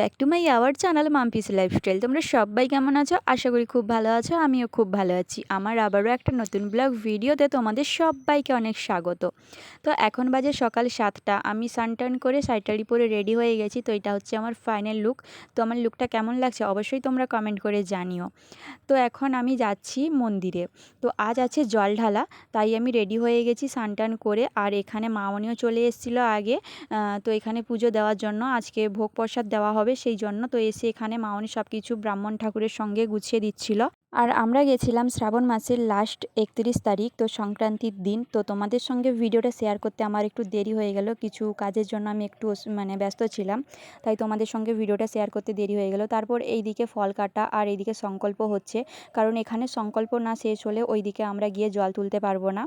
Back to my our channel Mampi's lifestyle. তোমরা সবাই কেমন আছো? আশা করি খুব ভালো আছো। আমিও খুব ভালো আছি। আমার আবারও একটা নতুন ব্লগ ভিডিওতে তোমাদের সবাইকে অনেক স্বাগত। তো এখন বাজে সকাল 7টা। আমি সানটান করে শাড়ি পরে রেডি হয়ে গেছি। তো এটা হচ্ছে আমার ফাইনাল লুক। তো আমার লুকটা কেমন লাগছে অবশ্যই তোমরা কমেন্ট করে জানিও। তো এখন আমি যাচ্ছি মন্দিরে। তো আজ আছে জল ঢালা, তাই আমি রেডি হয়ে গেছি সানটান করে। আর এখানে মামনিও চলে এসেছিলো আগে। তো এখানে পুজো দেওয়ার জন্য আজকে ভোগ প্রসাদ দেওয়া হবে, সেই জন্য তো এসে এখানে মামনি সব কিছু ব্রাহ্মণ ঠাকুরের সঙ্গে গুছিয়ে দিচ্ছিল। আর আমরা গেছিলাম শ্রাবণ মাসের লাস্ট 31 তারিখ, তো সংক্রান্তির দিন। তো তোমাদের সঙ্গে ভিডিওটা শেয়ার করতে আমার একটু দেরি হয়ে গেল, কিছু কাজের জন্য আমি একটু ব্যস্ত ছিলাম, তাই তোমাদের সঙ্গে ভিডিওটা শেয়ার করতে দেরি হয়ে গেল। তারপর এইদিকে ফল কাটা আর এইদিকে সংকল্প হচ্ছে, কারণ এখানে সংকল্প না শেষ হলে ওইদিকে আমরা গিয়ে জল তুলতে পারবো না।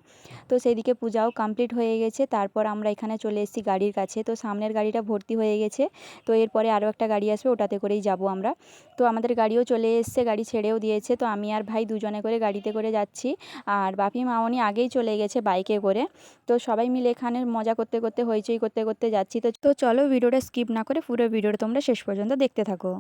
তো সেইদিকে পূজাও কমপ্লিট হয়ে গেছে। তারপর আমরা এখানে চলে এসেছি গাড়ির কাছে। তো সামনের গাড়িটা ভর্তি হয়ে গেছে, তো এরপরে আরও একটা গাড়ি আসবে, ওটাতে করেই যাব আমরা। তো আমাদের গাড়িও চলে এসছে, গাড়ি ছেড়েও দিয়েছে। তো আমি আর ভাই দুজনে করে গাড়িতে করে যাচ্ছি, আর বাপি মামনি আগেই চলে গেছে বাইকে করে। তো সবাই মিলে এখানে মজা করতে করতে হইচই করতে করতে যাচ্ছি। তো চলো ভিডিওটা স্কিপ না করে পুরো ভিডিওটা তোমরা শেষ পর্যন্ত দেখতে থাকো।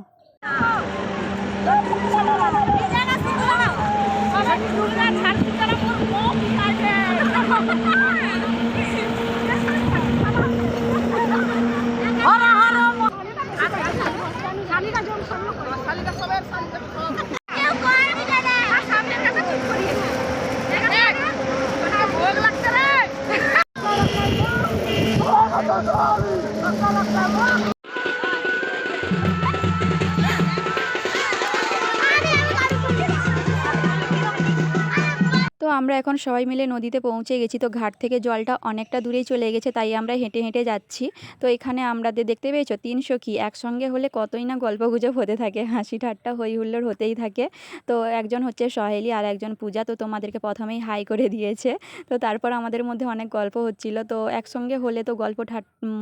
তো আমরা এখন সবাই মিলে নদীতে পৌঁছে গেছি। তো ঘাট থেকে জলটা অনেকটা দূরেই চলে গেছে, তাই আমরা হেঁটে হেঁটে যাচ্ছি। তো এখানে আমাদের দেখতে পেয়েছো 3 সখী একসঙ্গে হলে কতই না গল্পগুজব হতে থাকে, হাসি ঠাট্টা হই হুল্লোড় হতেই থাকে। তো একজন হচ্ছে সহেলি আর একজন পূজা। তো তোমাদেরকে প্রথমেই হাই করে দিয়েছে। তো তারপর আমাদের মধ্যে অনেক গল্প হচ্ছিল। তো একসঙ্গে হলে তো গল্প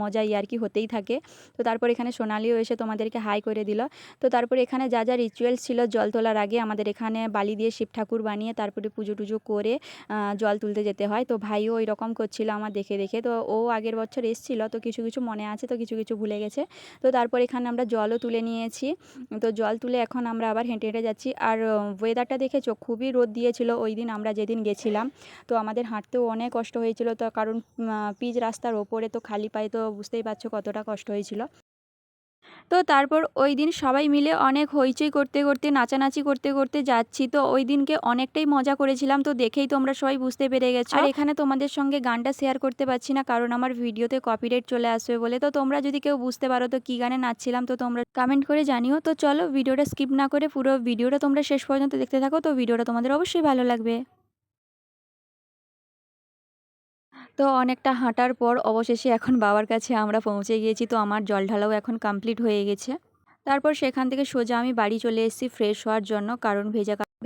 মজা ইয়ার্কি হতেই থাকে। তো তারপর এখানে সোনালিও এসে তোমাদেরকে হাই করে দিল। তো তারপর এখানে যা যা রিচুয়ালস ছিল জল তোলার আগে, আমাদের এখানে বালি দিয়ে শিব ঠাকুর বানিয়ে তারপরে পুজো টুজো করে জল তুলতে যেতে হয়। তো ভাইও ওই রকম করছিল আমার দেখে দেখে। তো ও আগের বছর এসেছিল, তো কিছু কিছু মনে আছে, তো কিছু কিছু ভুলে গেছে। তো তারপর এখানে আমরা জলও তুলে নিয়েছি। তো জল তুলে এখন আমরা আবার হেঁটে হেঁটে যাচ্ছি। আর ওয়েদারটা দেখেছো, খুবই রোদ দিয়েছিল ওই দিন আমরা যেদিন গেছিলাম। তো আমাদের হাঁটতেও অনেক কষ্ট হয়েছিল, তো কারণ পিচ রাস্তার ওপরে, তো খালি পায়ে, তো বুঝতেই পারছো কতটা কষ্ট হয়েছিল। তো তারপর ওই দিন সবাই মিলে অনেক হইচই করতে করতে নাচানাচি করতে করতে যাচ্ছি। তো ওই দিনকে অনেকটাই মজা করেছিলাম, তো দেখেই তোমরা সবাই বুঝতে পেরে গেছো। আর এখানে তোমাদের সঙ্গে গানটা শেয়ার করতে পারছি না, কারণ আমার ভিডিওতে কপিরাইট চলে আসবে বলে। তো তোমরা যদি কেউ বুঝতে পারো তো কী গানে নাচছিলাম, তো তোমরা কমেন্ট করে জানিও। তো চলো ভিডিওটা স্কিপ না করে পুরো ভিডিওটা তোমরা শেষ পর্যন্ত দেখতে থাকো, তো ভিডিওটা তোমাদের অবশ্যই ভালো লাগবে। তো অনেকটা হাঁটার পর অবশেষে এখন বাবার কাছে আমরা পৌঁছে গিয়েছি। তো আমার জল ঢালাও এখন কমপ্লিট হয়ে গেছে। তারপর সেখান থেকে সোজা আমি বাড়ি চলে এসেছি ফ্রেশ হওয়ার জন্য, কারণ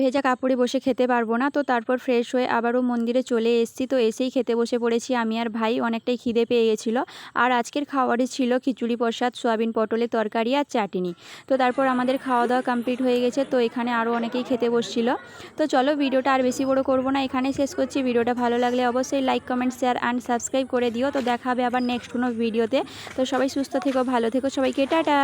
ভেজা কাপড়ে বসে খেতে পারবো না। তো তারপর ফ্রেশ হয়ে আবারও মন্দিরে চলে এসেছি। তো এসেই খেতে বসে পড়েছি আমি আর ভাই, অনেকটাই খিদে পেয়ে গেছিলো। আর আজকের খাবারে ছিল খিচুড়ি প্রসাদ, সয়াবিন পটলের তরকারি আর চাটনি। তো তারপর আমাদের খাওয়া দাওয়া কমপ্লিট হয়ে গেছে। তো এখানে আরও অনেকেই খেতে বসছিল। তো চলো ভিডিওটা আর বেশি বড় করবো না, এখানেই শেষ করছি। ভিডিওটা ভালো লাগলে অবশ্যই like comment share and subscribe করে দিও। তো দেখা হবে আবার নেক্সট কোনো ভিডিওতে। তো সবাই সুস্থ থেকো, ভালো থেকো, সবাইকে টাটা।